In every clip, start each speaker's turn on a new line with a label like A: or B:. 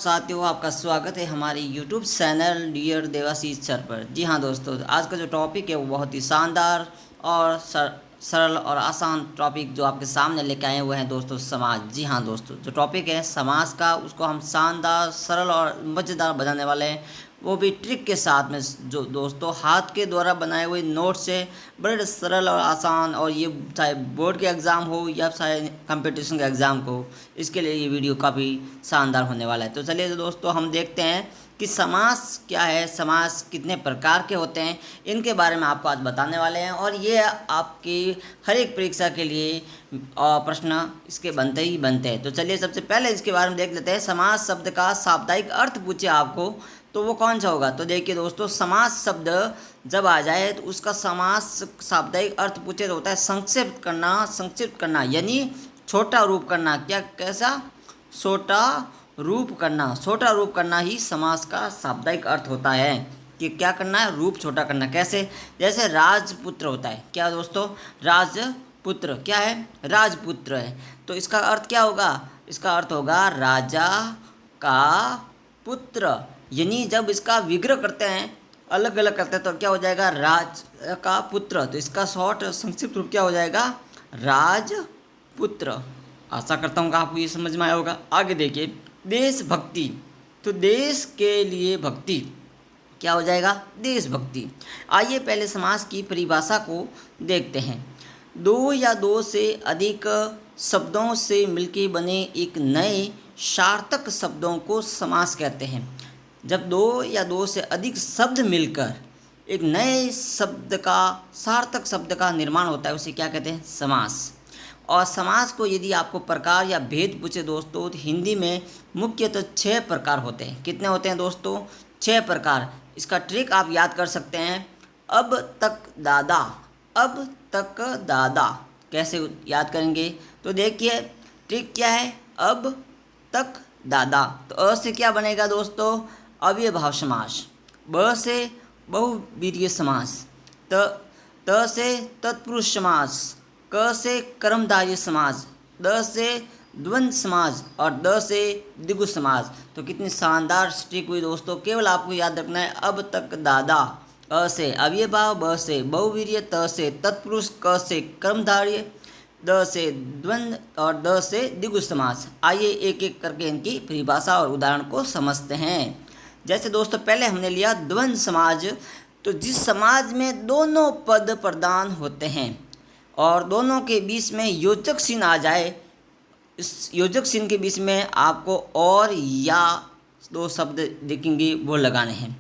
A: साथियों, आपका स्वागत है हमारे YouTube channel dear Debashish sir पर। जी हाँ दोस्तों, आज का जो टॉपिक है वो बहुत ही शानदार और सरल और आसान टॉपिक जो आपके सामने लेके आए हुए हैं दोस्तों, समाज। जी हाँ दोस्तों, जो टॉपिक है समाज का, उसको हम शानदार, सरल और मज़ेदार बनाने वाले हैं, वो भी ट्रिक के साथ में। जो दोस्तों हाथ के द्वारा बनाए हुए नोट से बड़े सरल और आसान, और ये चाहे बोर्ड के एग्ज़ाम हो या चाहे कंपटीशन के एग्ज़ाम को, इसके लिए ये वीडियो काफ़ी शानदार होने वाला है। तो चलिए दोस्तों, हम देखते हैं कि समास क्या है, समास कितने प्रकार के होते हैं, इनके बारे में आपको आज बताने वाले हैं। और ये आपकी हर एक परीक्षा के लिए प्रश्न इसके बनते ही बनते हैं। तो चलिए सबसे पहले इसके बारे में देख लेते हैं। समास शब्द का शाब्दिक अर्थ पूछे आपको तो वो कौन सा होगा। तो देखिए दोस्तों, समास शब्द जब आ जाए तो उसका समास शाब्दिक अर्थ पूछे तो होता है संक्षिप्त करना, संक्षिप्त करना यानी छोटा रूप करना। क्या कैसा? छोटा रूप करना। छोटा रूप करना ही समास का शाब्दिक अर्थ होता है कि क्या करना है, रूप छोटा करना। कैसे? जैसे राजपुत्र होता है। क्या दोस्तों? राजपुत्र क्या है? राजपुत्र है। तो इसका अर्थ क्या होगा? इसका अर्थ होगा राजा का पुत्र। यानी जब इसका विग्रह करते हैं, अलग अलग करते हैं, तो क्या हो जाएगा? राज का पुत्र। तो इसका शॉर्ट संक्षिप्त रूप क्या हो जाएगा? राजपुत्र। आशा करता हूँ कि आपको ये समझ में आया होगा। आगे देखिए, देशभक्ति। तो देश के लिए भक्ति क्या हो जाएगा? देशभक्ति। आइए पहले समास की परिभाषा को देखते हैं। दो या दो से अधिक शब्दों से मिलकर बने एक नए सार्थक शब्दों को समास कहते हैं। जब दो या दो से अधिक शब्द मिलकर एक नए शब्द का, सार्थक शब्द का निर्माण होता है, उसे क्या कहते हैं? समास। और समास को यदि आपको प्रकार या भेद पूछे दोस्तों, तो हिंदी में मुख्यतः 6 प्रकार होते हैं। कितने होते हैं दोस्तों? 6 प्रकार। इसका ट्रिक आप याद कर सकते हैं। अब तक दादा, अब तक दादा कैसे याद करेंगे? तो देखिए ट्रिक क्या है। अब तक दादा, तो अ से क्या बनेगा दोस्तों? अव्ययभाव समास। ब से बहुवीर्य समास। त से तत्पुरुष समास। क से कर्मधारय समास। द से द्वंद्व समास और द से द्विगु समास। तो कितनी शानदार ट्रिक हुई दोस्तों। केवल आपको याद रखना है, अब तक दादा, अ से अव्ययभाव, ब से बहुवीर्य, त से तत्पुरुष, क से कर्मधारय, द से द्वंद्व और द से द्विगु समास। आइए एक एक करके इनकी परिभाषा और उदाहरण को समझते हैं। जैसे दोस्तों पहले हमने लिया द्वंद्व समाज। तो जिस समाज में दोनों पद प्रधान होते हैं और दोनों के बीच में योजक चिन्ह आ जाए, इस योजक चिन्ह के बीच में आपको और या दो शब्द देखेंगे वो लगाने हैं।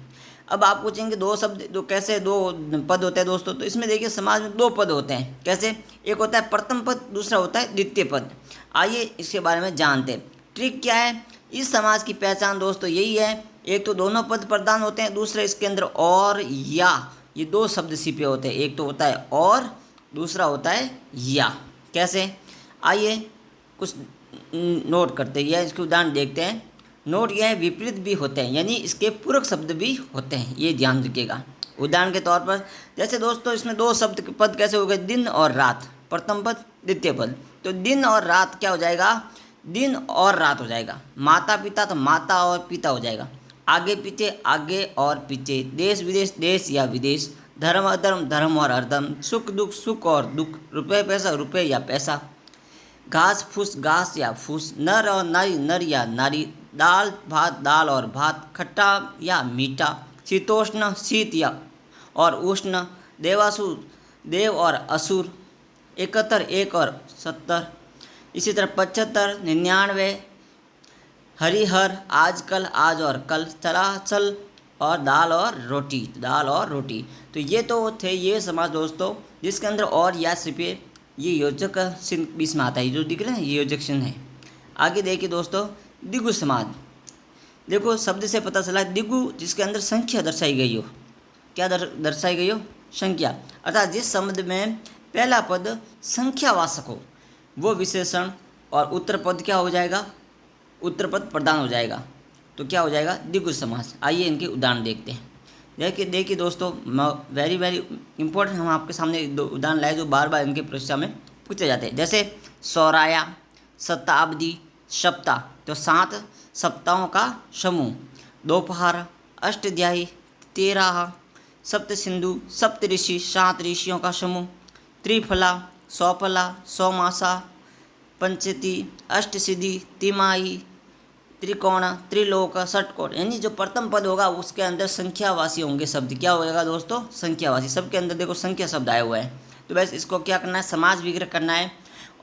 A: अब आप पूछेंगे दो शब्द, दो कैसे दो पद होते हैं दोस्तों? तो इसमें देखिए समाज में 2 पद होते हैं। कैसे? एक होता है प्रथम पद, दूसरा होता है द्वितीय पद। आइए इसके बारे में जानते हैं। ट्रिक क्या है? इस समाज की पहचान दोस्तों यही है, एक तो दोनों पद प्रधान होते हैं, दूसरे इसके अंदर और या, ये 2 शब्द छिपे होते हैं। एक तो होता है और, दूसरा होता है या। कैसे? आइए कुछ नोट करते हैं, इसके उदाहरण देखते हैं। नोट यह है, विपरीत भी होते हैं, यानी इसके पूरक शब्द भी होते हैं, ये ध्यान रखिएगा। उदाहरण के तौर पर जैसे दोस्तों इसमें 2 शब्द के पद कैसे हो गए? दिन और रात, प्रथम पद द्वितीय पद। तो दिन और रात क्या हो जाएगा? दिन और रात हो जाएगा। माता पिता, तो माता और पिता हो जाएगा। आगे पीछे, आगे और पीछे। देश विदेश, देश या विदेश। धर्म अधर्म, धर्म और अधर्म। सुख दुख, सुख और दुख। रुपये पैसा, रुपये या पैसा। घास फूस, घास या फूस। नर और नारी, नर या नारी। दाल भात, दाल और भात। खट्टा या मीठा। शीतोष्ण, शीत या और उष्ण। देवासुर, देव और असुर। 71, 1 और 70। इसी तरह 75, 99। हरिहर, आजकल, आज और कल। चलाचल और दाल और रोटी, दाल और रोटी। तो ये तो थे ये समाज दोस्तों जिसके अंदर और या सिर्फ ये योजक चिन्ह बीच में आता है, जो दिख रहे हैं ये योजक चिन्ह है। आगे देखिए दोस्तों, द्विगु समाज। देखो शब्द से पता चला द्विगु, जिसके अंदर संख्या दर्शाई गई हो। क्या दर्शाई गई हो? संख्या। अर्थात जिस शब्द में पहला पद संख्यावाचक हो वो विशेषण, और उत्तर पद क्या हो जाएगा? उत्तर पद प्रधान हो जाएगा। तो क्या हो जाएगा? द्विगु समास। आइए इनके उदाहरण देखते हैं। देखिए दोस्तों, वेरी वेरी इंपॉर्टेंट हम आपके सामने 2 उदाहरण लाए जो बार बार इनके परीक्षा में पूछे जाते हैं। जैसे सौराया, शताब्दी, सप्ताह। तो 7 सप्ताहों का समूह। दोपहर, अष्टध्यायी, तेरह, सप्त सिंधु, सप्त ऋषि, 7 ऋषियों का समूह। त्रिफला, सौफला, सौमासा, पंचती, अष्टसिद्धि, तिमाही, त्रिकोण, त्रिलोक, षटकोण। यानी जो प्रथम पद होगा उसके अंदर संख्यावासी होंगे शब्द। क्या होगा दोस्तों? संख्यावासी। सबके अंदर देखो संख्या शब्द आया हुआ है। तो बस इसको क्या करना है? समाज विग्रह करना है।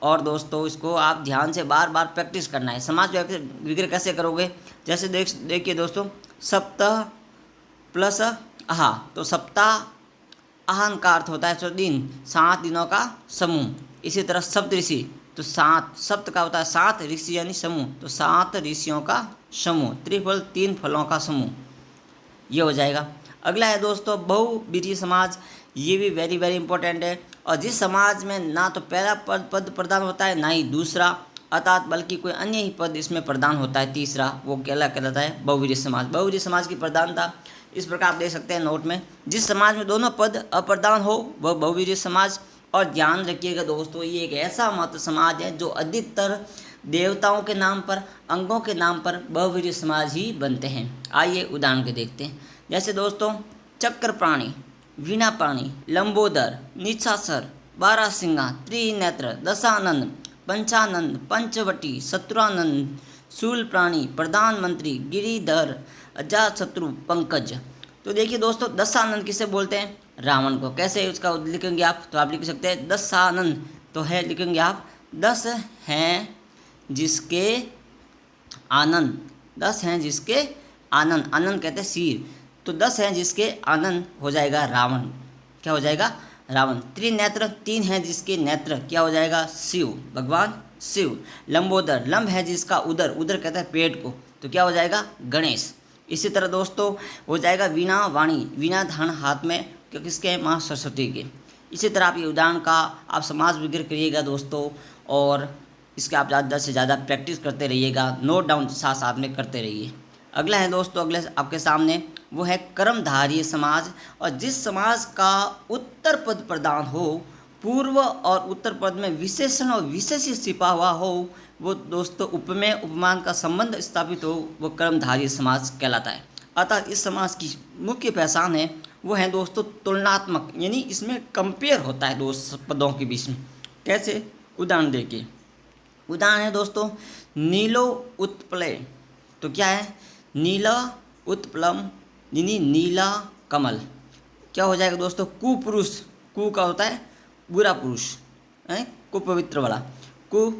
A: और दोस्तों इसको आप ध्यान से बार बार प्रैक्टिस करना है। समाज विग्रह कैसे करोगे? जैसे देखिए दोस्तों, सप्ताह प्लस आहा, तो सप्ताह आहन का अर्थ होता है दिन, 7 दिनों का समूह। इसी तरह सप्त ऋषि, तो 7, सप्त का होता है 7, ऋषि यानी समूह, तो 7 ऋषियों का समूह। त्रिफल, 3 फलों का समूह, ये हो जाएगा। अगला है दोस्तों बहुवीर्य समाज। ये भी वेरी वेरी इंपॉर्टेंट है। और जिस समाज में ना तो पहला पद प्रदान होता है ना ही दूसरा, अर्थात बल्कि कोई अन्य ही पद इसमें प्रदान होता है तीसरा, वो कहलाता है बहुवीर्य समाज। बहुवीर्य समाज की प्रधानता इस प्रकार आप देख सकते हैं नोट में, जिस समाज में दोनों पद अप्रदान हो वह बहुवीर्य समाज। और ध्यान रखिएगा दोस्तों, ये एक ऐसा मत समाज है जो अधिकतर देवताओं के नाम पर, अंगों के नाम पर बहुवीर्य समाज ही बनते हैं। आइए उदाहरण के देखते हैं। जैसे दोस्तों, चक्र प्राणी, वीणा प्राणी, लंबोदर, निशाचर, बारहसिंगा, त्रिनेत्र, दशानंद, पंचानंद, पंचवटी, शत्रुआनंद, शूल प्राणी, प्रधानमंत्री, गिरिधर, अजातशत्रु, पंकज। तो देखिए दोस्तों, दशानंद किसे बोलते हैं? रावण को। कैसे उसका लिखेंगे आप? तो आप लिख सकते हैं दशानंद, तो है लिखेंगे आप 10 हैं जिसके आनंद, 10 हैं जिसके आनंद, आनंद कहते हैं सिर, तो 10 हैं जिसके आनंद हो जाएगा रावण। क्या हो जाएगा? रावण। त्रिनेत्र, 3 हैं जिसके नेत्र, क्या हो जाएगा? शिव, भगवान शिव। लंबोदर, लंब है जिसका उदर, उदर कहता है पेट को, तो क्या हो जाएगा? गणेश। इसी तरह दोस्तों हो जाएगा वीणा वाणी, वीणा धारण हाथ में, किसके? माँ सरस्वती के। इसी तरह आप ये उदाहरण का आप समाज विग्रह करिएगा दोस्तों, और इसके आप ज़्यादा से ज़्यादा प्रैक्टिस करते रहिएगा, नोट डाउन साथ साथ में करते रहिए। अगला है दोस्तों, अगले आपके सामने वो है कर्मधारय समाज। और जिस समाज का उत्तर पद प्रदान हो, पूर्व और उत्तर पद में विशेषण और विशेष छिपा हुआ हो, वो दोस्तों उपमेय उपमान का संबंध स्थापित हो, वो कर्मधारय समाज कहलाता है। अतः इस समाज की मुख्य पहचान है वो है दोस्तों तुलनात्मक, यानी इसमें कंपेयर होता है दो पदों के बीच में। कैसे? उदाहरण देखिए। उदाहरण है दोस्तों नीलो उत्पलय, तो क्या है? नीला उत्पलम यानी नीला कमल। क्या हो जाएगा दोस्तों? कुपुरुष, कु का होता है बुरा पुरुष, है कुपवित्र वाला, कु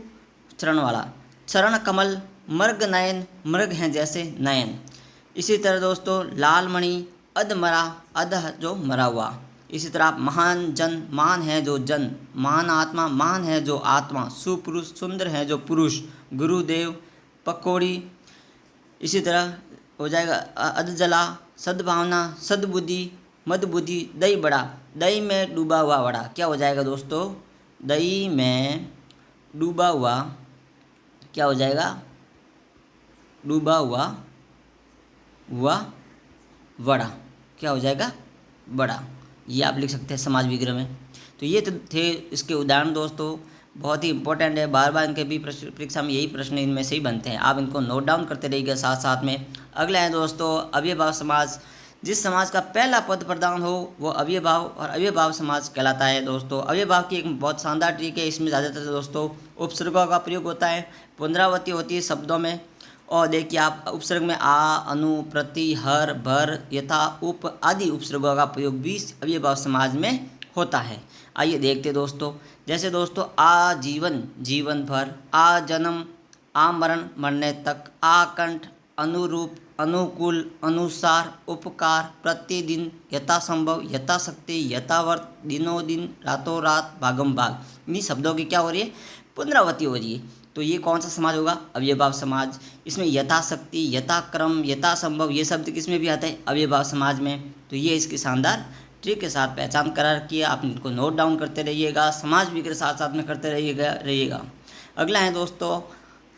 A: चरण वाला। चरण कमल, मृग नयन, मृग हैं जैसे नयन। इसी तरह दोस्तों लालमणि, अधमरा, अध जो मरा हुआ। इसी तरह आप महान जन, मान है जो जन, महान आत्मा, मान है जो आत्मा। सुपुरुष, सुंदर है जो पुरुष। गुरुदेव, पकौड़ी। इसी तरह हो जाएगा अधजला, सद्भावना, सद्बुद्धि, मदबुद्धि, दही बड़ा, दही में डूबा हुआ वड़ा। क्या हो जाएगा दोस्तों? दही में डूबा हुआ, क्या हो जाएगा? डूबा हुआ वड़ा। क्या हो जाएगा? बड़ा। ये आप लिख सकते हैं समाज विग्रह में। तो ये तो थे इसके उदाहरण दोस्तों, बहुत ही इंपॉर्टेंट है। बार बार इनके भी परीक्षा में यही प्रश्न इनमें से ही बनते हैं, आप इनको नोट डाउन करते रहिएगा साथ साथ में। अगला है दोस्तों अव्ययभाव समाज। जिस समाज का पहला पद प्रदान हो वो अव्ययभाव और अव्ययभाव समाज कहलाता है दोस्तों। अव्ययभाव की एक बहुत शानदार ट्रिक है, इसमें ज़्यादातर दोस्तों उपसर्गों का प्रयोग होता है, पुनरावृत्ति होती है शब्दों में। और देखिए आप उपसर्ग में आ, अनु, प्रति, हर, भर, यथा, उप आदि उपसर्गों का प्रयोग भी अव्ययभाव समाज में होता है। आइए देखते दोस्तों। जैसे दोस्तों आजीवन, जीवन भर। आ जन्म, आ मरण, मरने तक। आकंठ, अनुरूप, अनुकूल, अनुसार, उपकार, प्रतिदिन, यथासंभव, यथाशक्ति, यथावर्त, दिनों दिन, रातों रात, भागम भाग। इन्हीं शब्दों की क्या हो रही है? पुनरावृत्ति हो रही है। तो ये कौन सा समाज होगा? अव्ययभाव समाज। इसमें यथाशक्ति, यथाक्रम, यथासंभव ये शब्द किस में भी आता है? अव्ययभाव समाज में। तो ये इसकी शानदार ट्रिक के साथ पहचान करा रखी है, आप इनको नोट डाउन करते रहिएगा, समाज विग्रह साथ साथ में करते रहिएगा। अगला है दोस्तों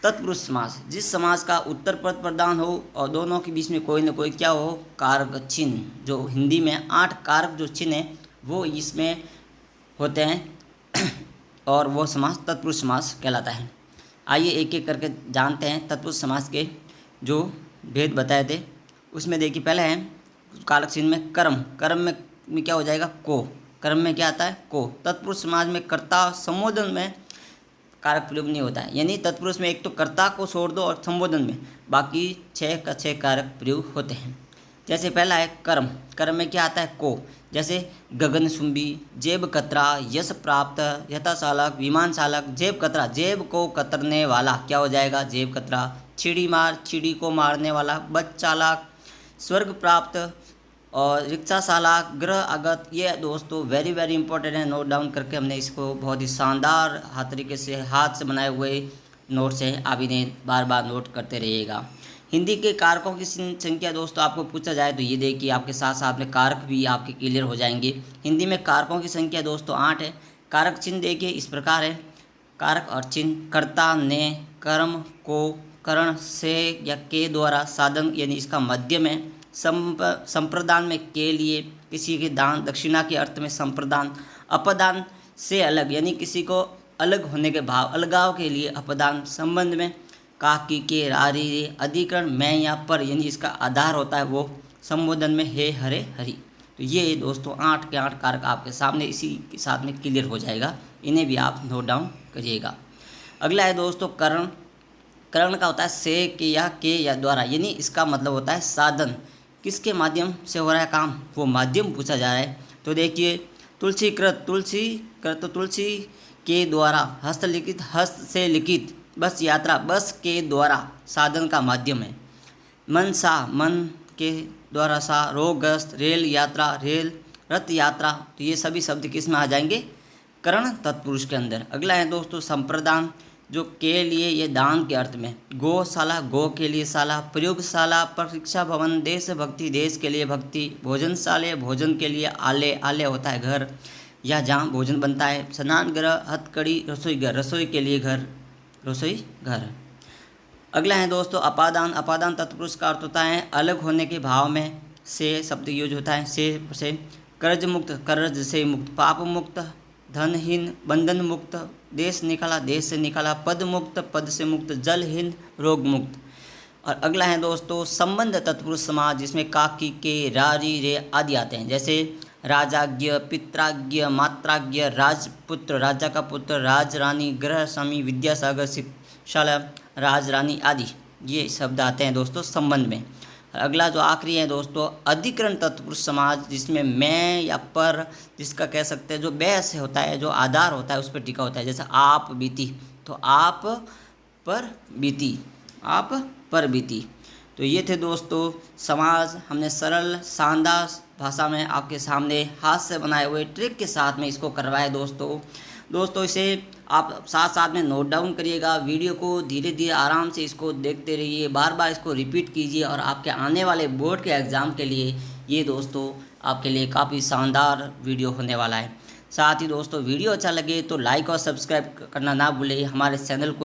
A: तत्पुरुष समाज। जिस समाज का उत्तर पद प्रदान हो और दोनों के बीच में कोई न कोई क्या हो? कारक चिन्ह। जो हिंदी में 8 कारक जो चिन्ह है वो इसमें होते हैं और वो समाज तत्पुरुष समाज कहलाता है। आइए एक एक करके जानते हैं तत्पुरुष समाज के जो भेद बताए थे उसमें देखिए पहला है कारक चिन्ह में कर्म। कर्म में क्या हो जाएगा को। कर्म में क्या आता है को। तत्पुरुष समाज में कर्ता संबोधन में कारक प्रयोग नहीं होता है, यानी तत्पुरुष में एक तो कर्ता को छोड़ दो और संबोधन में बाकी 6 का 6 कारक प्रयोग होते हैं। जैसे पहला है कर्म। कर्म में क्या आता है को। जैसे गगनचुंबी, जेब कतरा, यश प्राप्त, यथा चालक, विमान चालक। जेब कतरा, जेब को कतरने वाला क्या हो जाएगा जेब कतरा। चिड़ी मार, चिड़ी को मारने वाला। बच चालक, स्वर्ग प्राप्त। और रिक्शा चालक, ग्रह आगत। ये दोस्तों वेरी वेरी इंपॉर्टेंट है, नोट डाउन करके हमने इसको बहुत ही शानदार तरीके से हाथ से बनाए हुए नोट से आप इन्हें बार बार नोट करते रहिएगा। हिंदी के कारकों की संख्या दोस्तों आपको पूछा जाए तो ये देखिए आपके साथ साथ में कारक भी आपके क्लियर हो जाएंगे। हिंदी में कारकों की संख्या दोस्तों 8 है। कारक चिन्ह देखिए इस प्रकार है। कारक और चिन्ह कर्ता, ने, कर्म, को, करण, से या के द्वारा, साधन यानी इसका मध्यम है। संप्रदान में के लिए, किसी के दान दक्षिणा के अर्थ में संप्रदान। अपदान से अलग यानी किसी को अलग होने के भाव अलगाव के लिए अपदान। संबंध में का, की, के, रारी, रे। अधिकरण में या पर यानी इसका आधार होता है वो। संबोधन में हे, हरे, हरि। तो ये दोस्तों 8 के 8 कारक आपके सामने इसी के साथ में क्लियर हो जाएगा, इन्हें भी आप नोट डाउन करिएगा। अगला है दोस्तों करण। करण का होता है से, के या द्वारा, यानी इसका मतलब होता है साधन। किसके माध्यम से हो रहा है काम, वो माध्यम पूछा जा रहा है। तो देखिए तुलसीकृत, तुलसी कृत तो तुलसी के द्वारा। हस्तलिखित, हस्त से लिखित। बस यात्रा, बस के द्वारा साधन का माध्यम है। मन सा, मन के द्वारा सा। रोगग्रस्त, रेल यात्रा, रेल। रथ यात्रा। तो ये सभी शब्द किस में आ जाएंगे करण तत्पुरुष के अंदर। अगला है दोस्तों संप्रदान, जो के लिए ये दान के अर्थ में। गौशाला, गो के लिए शाला। प्रयोगशाला, परीक्षा भवन। देशभक्ति, देश के लिए भक्ति। भोजनशाला, भोजन के लिए आले, आले होता है घर या जहाँ भोजन बनता है। स्नान गृह, हथकड़ी, रसोई घर, रसोई के लिए घर, रसोई घर। अगला है दोस्तों अपादान। अपादान तत्पुरुष का अर्थ होता है अलग होने के भाव में से शब्द यूज होता है। से कर्ज मुक्त, कर्ज से मुक्त। पाप मुक्त, धनहीन, बंधन मुक्त। देश निकाला, देश से निकाला। पद मुक्त, पद से मुक्त। जलहीन, रोग मुक्त। और अगला है दोस्तों संबंध तत्पुरुष समाज, जिसमें का, की, के, रारी, रे आदि आते हैं। जैसे राजाज्ञ, पित्राज्ञ, मात्राज्ञ। राजपुत्र, राजा का पुत्र। राजरानी, गृह स्वामी, विद्यासागर, शिक्षालय, राजरानी आदि ये शब्द आते हैं दोस्तों संबंध में। अगला जो आखिरी है दोस्तों अधिकरण तत्पुरुष समाज, जिसमें मैं या पर, जिसका कह सकते हैं जो बय से होता है, जो आधार होता है उस पर टिका होता है। जैसे आप बीती, तो आप पर बीती, आप पर बीती। तो ये थे दोस्तों समाज, हमने सरल शानदार भाषा में आपके सामने हाथ से बनाए हुए ट्रिक के साथ में इसको करवाया दोस्तों इसे आप साथ साथ में नोट डाउन करिएगा। वीडियो को धीरे धीरे आराम से इसको देखते रहिए, बार बार इसको रिपीट कीजिए और आपके आने वाले बोर्ड के एग्ज़ाम के लिए ये दोस्तों आपके लिए काफ़ी शानदार वीडियो होने वाला है। साथ ही दोस्तों वीडियो अच्छा लगे तो लाइक और सब्सक्राइब करना ना भूलें। हमारे चैनल को